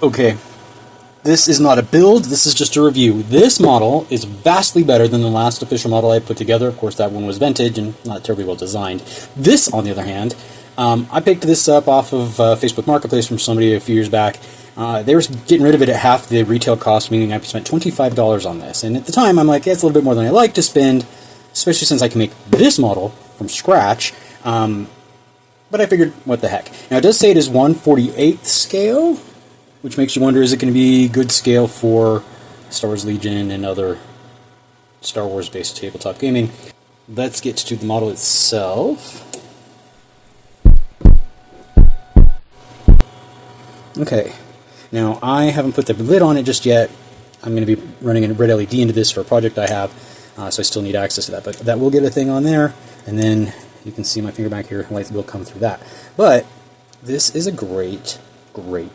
Okay, this is not a build, this is just a review. This model is vastly better than the last official model I put together. Of course, that one was vintage and not terribly well designed. This, on the other hand, I picked this up off of Facebook Marketplace from somebody a few years back. They were getting rid of it at half the retail cost, meaning I spent $25 on this. And at the time, I'm like, yeah, it's a little bit more than I like to spend, especially since I can make this model from scratch. But I figured, what the heck. Now, it does say it is 1/48th scale, which makes you wonder, is it going to be good scale for Star Wars Legion and other Star Wars-based tabletop gaming? Let's get to the model itself. Okay, now I haven't put the lid on it just yet. I'm going to be running a red LED into this for a project I have, so I still need access to that. But that will get a thing on there, and then you can see my finger back here, light will come through that. But this is a great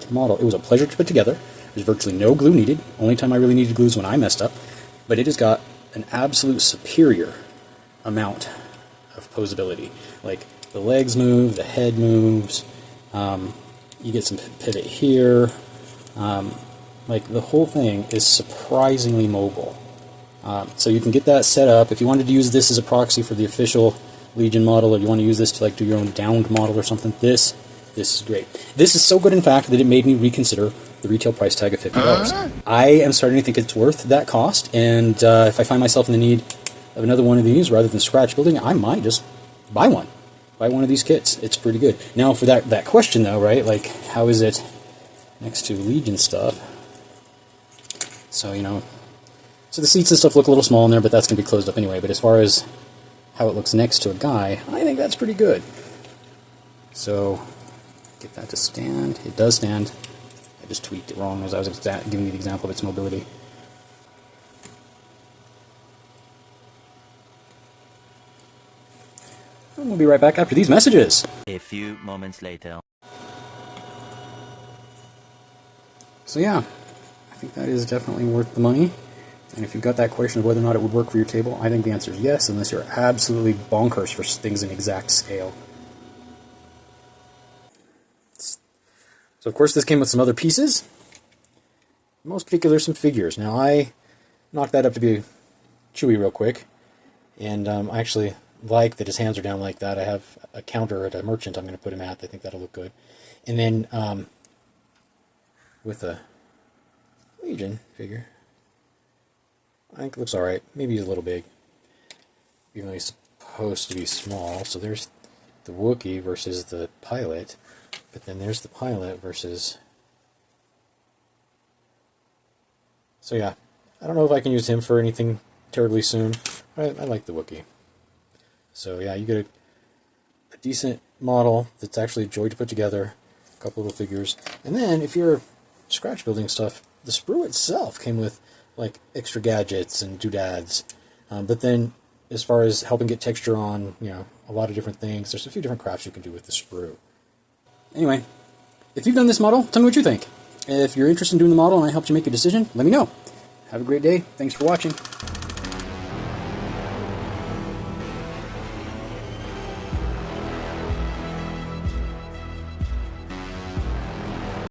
model. It was a pleasure to put together. There's virtually no glue needed. Only time I really needed glue is when I messed up. But it has got an absolute superior amount of posability. Like, the legs move, the head moves, you get some pivot here. Like, the whole thing is surprisingly mobile. So you can get that set up. If you wanted to use this as a proxy for the official Legion model, or you want to use this to like do your own downed model or something, this is great. This is so good, in fact, that it made me reconsider the retail price tag of $50. I am starting to think it's worth that cost, and if I find myself in the need of another one of these rather than scratch building, I might just buy one. Buy one of these kits. It's pretty good. Now, for that question, though, right, like, how is it next to Legion stuff? So, you know, so the seats and stuff look a little small in there, but that's going to be closed up anyway. But as far as how it looks next to a guy, I think that's pretty good. So, get that to stand. It does stand. I just tweaked it wrong as I was giving you the example of its mobility. And we'll be right back after these messages. A few moments later. So yeah, I think that is definitely worth the money. And if you've got that question of whether or not it would work for your table, I think the answer is yes, unless you're absolutely bonkers for things in exact scale. So of course this came with some other pieces. Most particular, some figures. Now I knocked that up to be chewy real quick, and I actually like that his hands are down like that. I have a counter at a merchant I'm going to put him at. I think that'll look good. And then with a Legion figure, I think it looks alright. Maybe he's a little big, even though he's supposed to be small. So there's the Wookiee versus the pilot, but then there's the pilot versus... So yeah, I don't know if I can use him for anything terribly soon. I like the Wookiee. So yeah, you get a decent model that's actually a joy to put together, a couple little figures. And then if you're scratch building stuff, the sprue itself came with like extra gadgets and doodads. But then as far as helping get texture on, you know, a lot of different things, there's a few different crafts you can do with the sprue. Anyway, if you've done this model, tell me what you think. If you're interested in doing the model and I helped you make a decision, let me know. Have a great day. Thanks for watching.